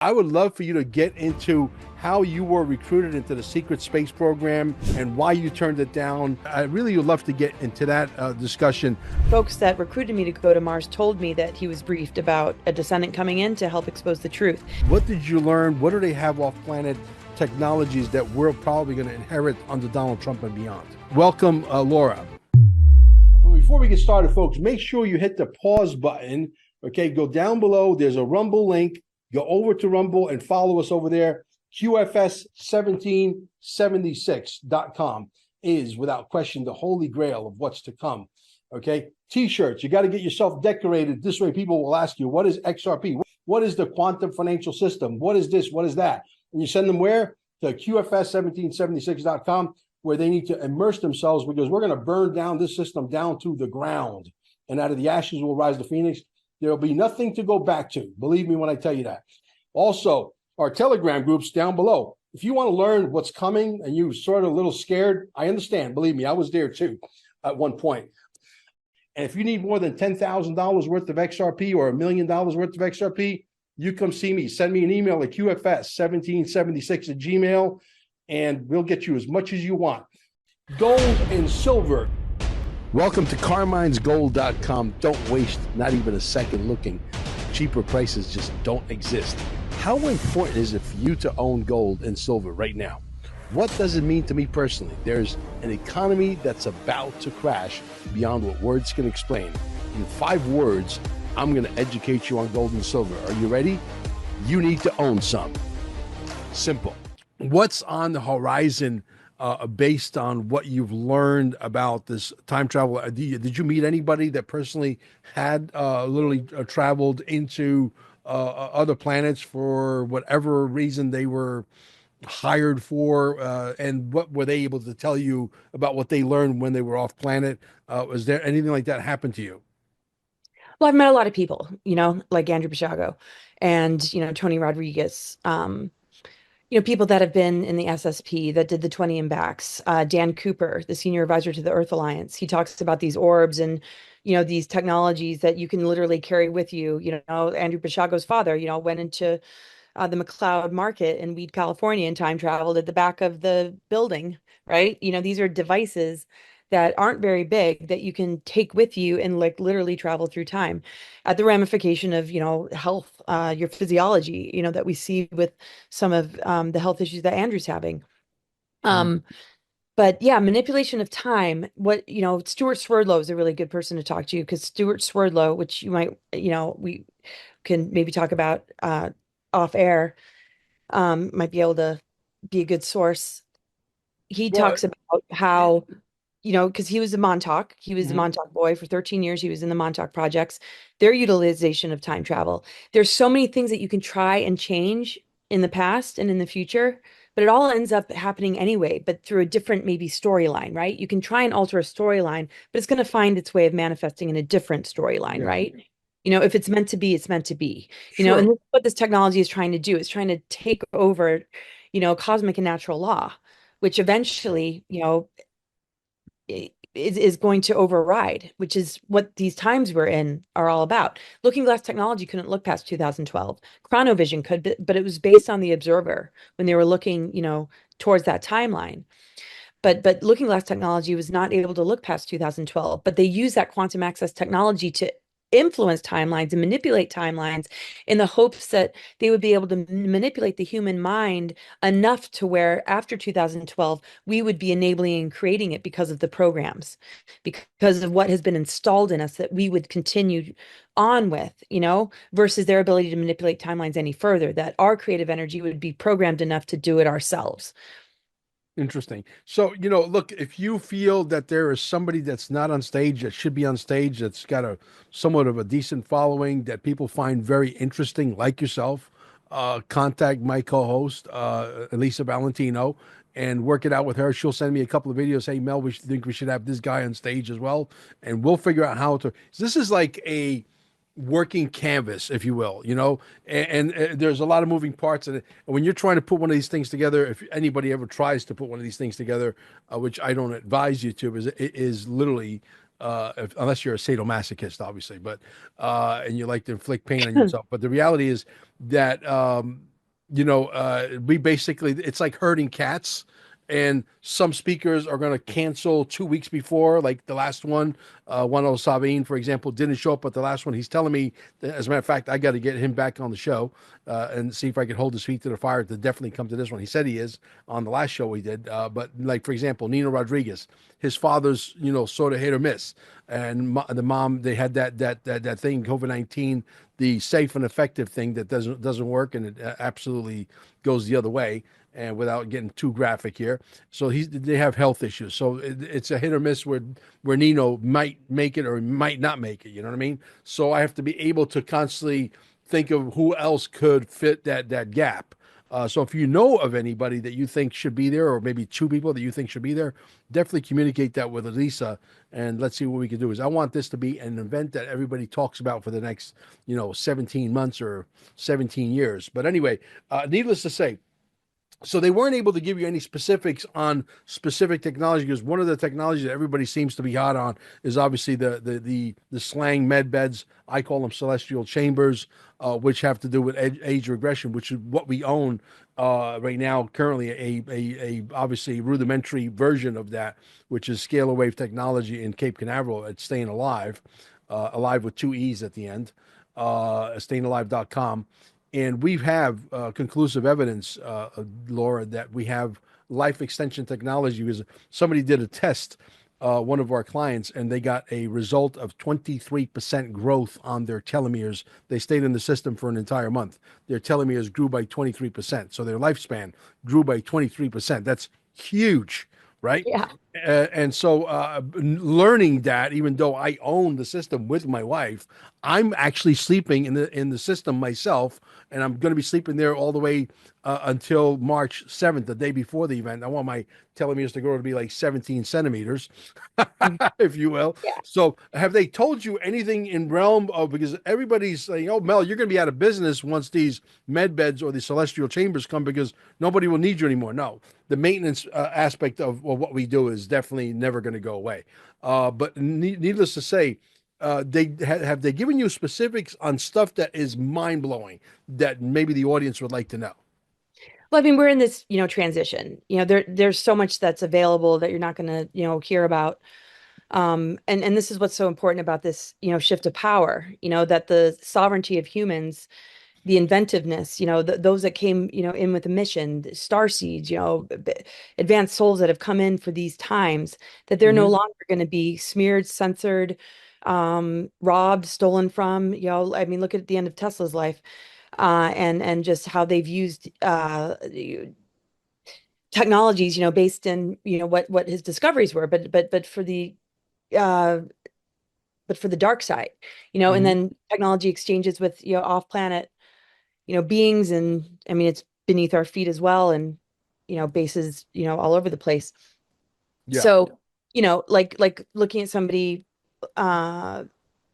I would love for you to get into how you were recruited into the secret space program and why you turned it down. I really would love to get into that discussion. Folks that recruited me to go to Mars told me that he was briefed about a descendant coming in to help expose the truth. What did you learn? What do they have off planet technologies that we're probably going to inherit under Donald Trump and beyond? Welcome, Laura. But before we get started, folks, make sure you hit the pause button. Okay, go down below. There's a Rumble link. Go over to Rumble and follow us over there. QFS1776.com is, without question, the holy grail of what's to come. Okay, T-shirts. You got to get yourself decorated. This way people will ask you, what is XRP? What is the quantum financial system? What is this? What is that? And you send them where? To QFS1776.com, where they need to immerse themselves, because we're going to burn down this system down to the ground. And out of the ashes will rise the phoenix. There'll be nothing to go back to. Believe me when I tell you that. Also, our Telegram groups down below. If you want to learn what's coming and you're sort of a little scared, I understand. Believe me, I was there too at one point. And if you need more than $10,000 worth of XRP or $1 million worth of XRP, you come see me. Send me an email at QFS1776@gmail, and we'll get you as much as you want. Gold and silver. Welcome to Carmine'sGold.com. Don't waste not even a second looking. Cheaper prices just don't exist. How important is it for you to own gold and silver right now? What does it mean to me personally? There's an economy that's about to crash beyond what words can explain. In 5 words, I'm going to educate you on gold and silver. Are you ready? You need to own some. Simple. What's on the horizon based on what you've learned about this time travel? Did you meet anybody that personally had literally traveled into other planets for whatever reason they were hired for? And what were they able to tell you about what they learned when they were off planet? Was there anything like that happen to you? Well, I've met a lot of people, like Andrew Basiago and, Tony Rodriguez, people that have been in the SSP that did the 20 and backs. Dan Cooper, the senior advisor to the Earth Alliance, he talks about these orbs and, these technologies that you can literally carry with you. Andrew Basiago's father, went into the McLeod Market in Weed, California, and time traveled at the back of the building, right? These are devices that aren't very big that you can take with you and like literally travel through time at the ramification of, health, your physiology, that we see with some of the health issues that Andrew's having. But yeah, manipulation of time. Stuart Swerdlow is a really good person to talk to, because Stuart Swerdlow, which you might, we can maybe talk about off air, might be able to be a good source. He Well, talks about how, because he was a Montauk, he was a mhm. Montauk boy for 13 years. He was in the Montauk projects, their utilization of time travel. There's so many things that you can try and change in the past and in the future, but it all ends up happening anyway, but through a different maybe storyline, right? You can try and alter a storyline, but it's going to find its way of manifesting in a different storyline, Yeah, right? If it's meant to be, it's meant to be. And sure. this is what this technology is trying to do. It's trying to take over, cosmic and natural law, which eventually, is going to override, which is what these times we're in are all about. Looking glass technology couldn't look past 2012. Chronovision could, but it was based on the observer when they were looking, towards that timeline. But looking glass technology was not able to look past 2012. But they use that quantum access technology to influence timelines and manipulate timelines in the hopes that they would be able to manipulate the human mind enough to where after 2012 we would be enabling and creating it because of the programs, because of what has been installed in us that we would continue on with, versus their ability to manipulate timelines any further, that our creative energy would be programmed enough to do it ourselves. Interesting. So, look, if you feel that there is somebody that's not on stage that should be on stage, that's got a somewhat of a decent following that people find very interesting, like yourself, contact my co-host, Elisa Valentino, and work it out with her. She'll send me a couple of videos. Hey, Mel, we think we should have this guy on stage as well, and we'll figure out how to. This is like a working canvas, if you will, and there's a lot of moving parts in it. And when you're trying to put one of these things together, if anybody ever tries to put one of these things together, which I don't advise you to, it is literally, unless you're a sadomasochist, obviously, but and you like to inflict pain on yourself. But the reality is that we basically, it's like herding cats. And some speakers are going to cancel 2 weeks before, like the last one. Juan El Sabin, for example, didn't show up at the last one. He's telling me, that, as a matter of fact, I got to get him back on the show and see if I can hold his feet to the fire to definitely come to this one. He said he is on the last show we did. But like, for example, Nino Rodriguez, his father's, sort of hit or miss. And the mom, they had that thing, COVID-19, the safe and effective thing that doesn't work, and it absolutely goes the other way. And without getting too graphic here, so they have health issues. So it's a hit or miss where Nino might make it or might not make it. You know what I mean? So I have to be able to constantly think of who else could fit that gap. So if you know of anybody that you think should be there, or maybe two people that you think should be there, definitely communicate that with Elisa, and let's see what we can do. Is I want this to be an event that everybody talks about for the next, 17 months or 17 years. But anyway, needless to say, so they weren't able to give you any specifics on specific technology, because one of the technologies that everybody seems to be hot on is obviously the slang med beds. I call them celestial chambers, which have to do with age regression, which is what we own right now. Currently, a obviously rudimentary version of that, which is scalar wave technology in Cape Canaveral at Staying Alive, alive with two E's at the end, stayingalive.com. And we have conclusive evidence, Laura, that we have life extension technology, because somebody did a test, one of our clients, and they got a result of 23% growth on their telomeres. They stayed in the system for an entire month. Their telomeres grew by 23%. So their lifespan grew by 23%. That's huge, right? Yeah. And so learning that, even though I own the system with my wife, I'm actually sleeping in the system myself, and I'm going to be sleeping there all the way until March 7th, the day before the event. I want my telomeres to grow to be like 17 centimeters, Mhm. if you will. Yeah. So have they told you anything in realm of, because everybody's saying, oh, Mel, you're going to be out of business once these med beds or the celestial chambers come, because nobody will need you anymore. No, the maintenance aspect of what we do is definitely never going to go away. But needless to say, have they given you specifics on stuff that is mind blowing that maybe the audience would like to know? Well, I mean, we're in this, transition. There's so much that's available that you're not going to, hear about. And this is what's so important about this, shift of power, that the sovereignty of humans, the inventiveness, those that came, in with a mission, the star seeds, advanced souls that have come in for these times, that they're no Mm-hmm. longer going to be smeared, censored, robbed, stolen from. I mean, look at the end of Tesla's life, and just how they've used technologies, based in, what his discoveries were, but for the uh, dark side, and Mm-hmm. then technology exchanges with, off planet, beings. And I mean, it's beneath our feet as well. And, bases, all over the place. Yeah. So, like looking at somebody, uh,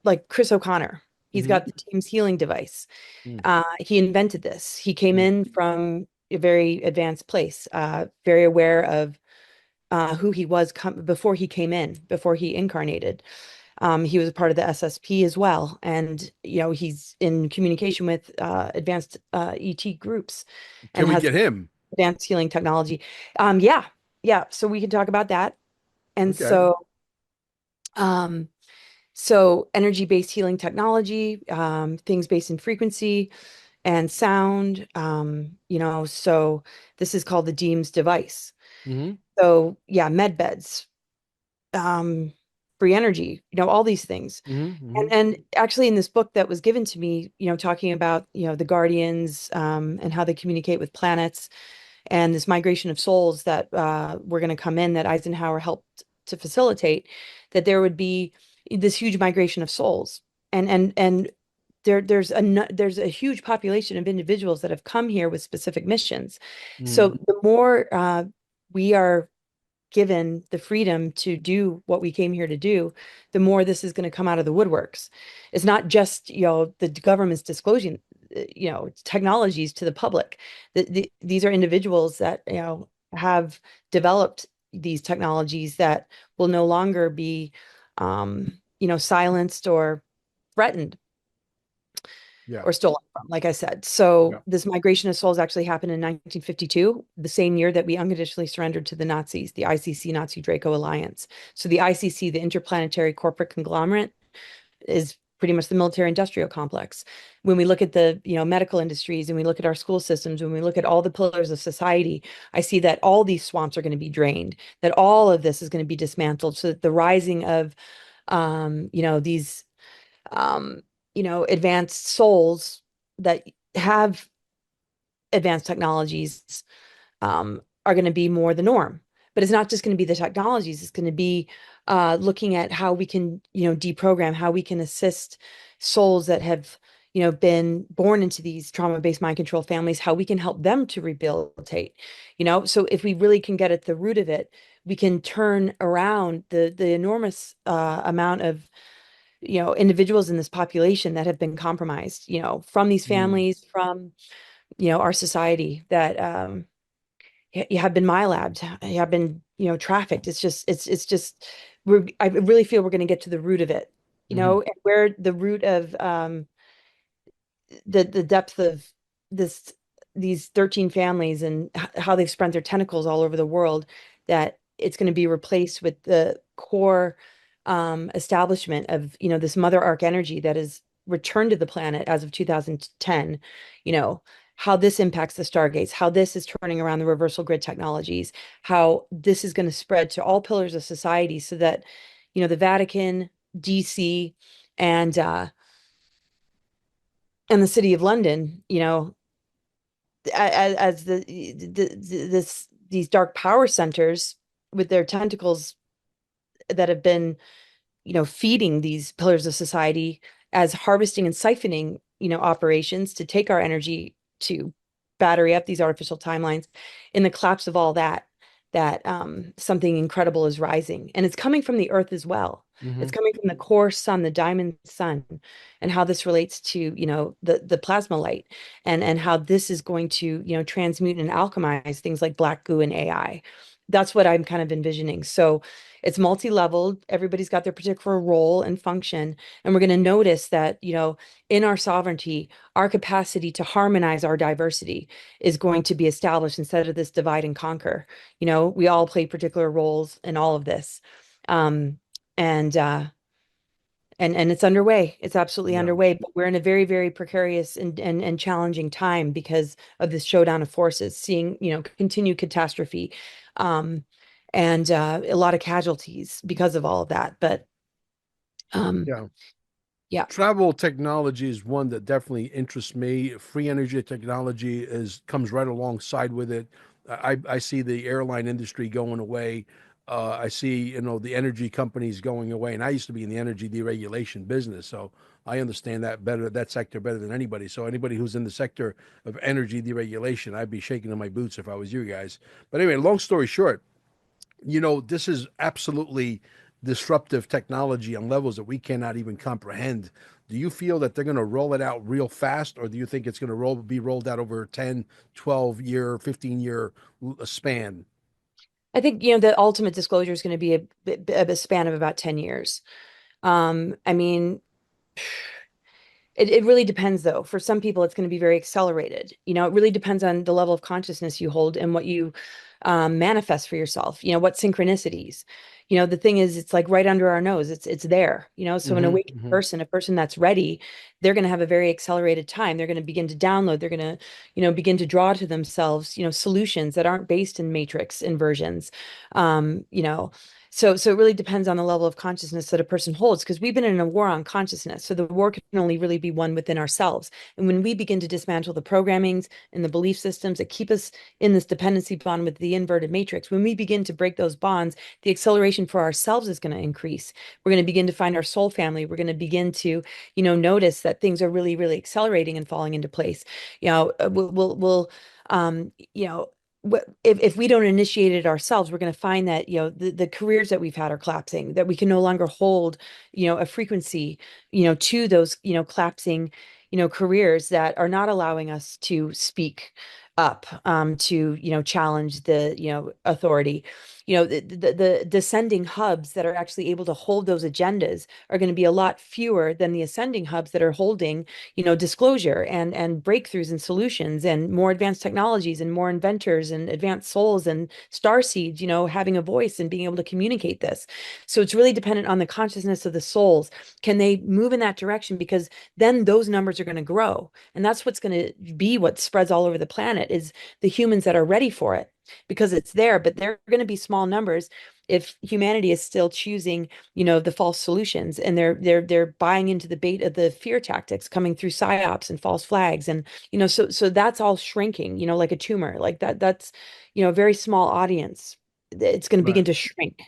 like Chris O'Connor, he's Mm-hmm. got the Teams healing device. Mm. He invented this. He came Mm. in from a very advanced place, very aware of who he was before he came in, before he incarnated. He was a part of the SSP as well, and he's in communication with advanced ET groups, and Can we has get him? advanced healing technology. Yeah, yeah. So we can talk about that. And Okay. um, so energy-based healing technology, things based in frequency and sound. So this is called the Deems device. Mm-hmm. So yeah, med beds, um, free energy, all these things. Mm-hmm. And actually in this book that was given to me, talking about, the guardians, and how they communicate with planets, and this migration of souls that were going to come in, that Eisenhower helped to facilitate, that there would be this huge migration of souls. And there's a huge population of individuals that have come here with specific missions. So Mm-hmm. the more we are given the freedom to do what we came here to do, the more this is going to come out of the woodworks. It's not just, the government's disclosing, technologies to the public. These are individuals that, have developed these technologies that will no longer be, silenced or threatened. Yeah. or stolen from, like I said. So Yeah. this migration of souls actually happened in 1952, the same year that we unconditionally surrendered to the Nazis, the ICC Nazi Draco Alliance. So the ICC, the Interplanetary Corporate Conglomerate, is pretty much the military industrial complex. When we look at the, medical industries, and we look at our school systems, when we look at all the pillars of society, I see that all these swamps are going to be drained, that all of this is going to be dismantled, so that the rising of these um, advanced souls that have advanced technologies are going to be more the norm. But it's not just going to be the technologies. It's going to be looking at how we can, deprogram, how we can assist souls that have, been born into these trauma-based mind control families, how we can help them to rehabilitate. So if we really can get at the root of it, we can turn around the enormous amount of individuals in this population that have been compromised, from these Mm. families, from our society, that you have been milabbed, you have been, trafficked. It's just I really feel we're going to get to the root of it, Hmm. and where the root of the depth of this these 13 families, and how they've spread their tentacles all over the world, that it's going to be replaced with the core establishment of, this mother arc energy that is returned to the planet as of 2010. How this impacts the stargates, how this is turning around the reversal grid technologies, how this is going to spread to all pillars of society, so that, the Vatican, DC, and the city of London, as these dark power centers with their tentacles that have been, feeding these pillars of society, as harvesting and siphoning, operations to take our energy to battery up these artificial timelines. In the collapse of all that, something incredible is rising, and it's coming from the earth as well. It's Hmm. coming from the core sun, the diamond sun, and how this relates to, the plasma light, and how this is going to, transmute and alchemize things like black goo and AI. That's what I'm kind of envisioning. So it's multi-leveled. Everybody's got their particular role and function. And we're going to notice that, in our sovereignty, our capacity to harmonize our diversity is going to be established, instead of this divide and conquer. We all play particular roles in all of this. Um, and and it's underway. It's absolutely Yeah. underway, but we're in a very, very precarious and challenging time because of this showdown of forces, seeing, continued catastrophe, um, and a lot of casualties because of all of that. But um, Yeah. yeah, Travel technology is one that definitely interests me. Free energy technology is comes right alongside with it. I see the airline industry going away. I see, the energy companies going away, and I used to be in the energy deregulation business, so I understand that sector better than anybody. So anybody who's in the sector of energy deregulation, I'd be shaking in my boots if I was you guys. But anyway, long story short, this is absolutely disruptive technology on levels that we cannot even comprehend. Do you feel that they're going to roll it out real fast, or do you think it's going to be rolled out over a 10, 12-year, 15-year span? I think, the ultimate disclosure is going to be a span of about 10 years. I mean, it really depends, though. For some people, it's going to be very accelerated. It really depends on the level of consciousness you hold and what you manifest for yourself. What synchronicities. The thing is, it's like right under our nose. It's there. So an Hmm. awakened Hmm. person, a person that's ready, they're going to have a very accelerated time. They're going to begin to download. They're going to, begin to draw to themselves, solutions that aren't based in matrix inversions. Um, you know, so it really depends on the level of consciousness that a person holds, because we've been in a war on consciousness. So the war can only really be won within ourselves. And when we begin to dismantle the programmings and the belief systems that keep us in this dependency bond with the inverted matrix, when we begin to break those bonds, the acceleration for ourselves is going to increase. We're going to begin to find our soul family. We're going to begin to, notice that things are really, really accelerating and falling into place. We'll um, you know, if we don't initiate it ourselves, we're going to find that, the careers that we've had are collapsing, that we can no longer hold, a frequency, to those, collapsing, careers that are not allowing us to speak up to challenge the authority. The descending hubs that are actually able to hold those agendas are going to be a lot fewer than the ascending hubs that are holding disclosure and breakthroughs and solutions and more advanced technologies and more inventors and advanced souls and star seeds having a voice and being able to communicate this. So it's really dependent on the consciousness of the souls. Can they move in that direction? Because then those numbers are going to grow, and that's what's going to be what spreads all over the planet is the humans that are ready for it, because it's there, but they're going to be small numbers if humanity is still choosing the false solutions, and they're buying into the bait of the fear tactics coming through psyops and false flags. And so that's all shrinking, like a tumor. Like that's a very small audience. It's going to begin Right. to shrink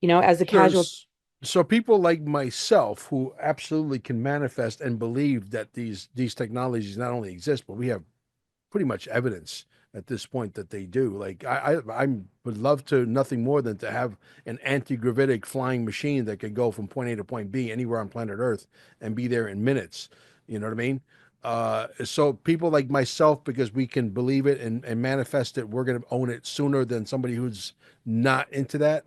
as the So, casual. so people like myself who absolutely can manifest and believe that these technologies not only exist, but we have pretty much evidence at this point that they do. Like I would love to nothing more than to have an anti-gravitic flying machine that could go from point A to point B anywhere on planet Earth and be there in minutes. You know what I mean? So people like myself, because we can believe it and manifest it, we're going to own it sooner than somebody who's not into that.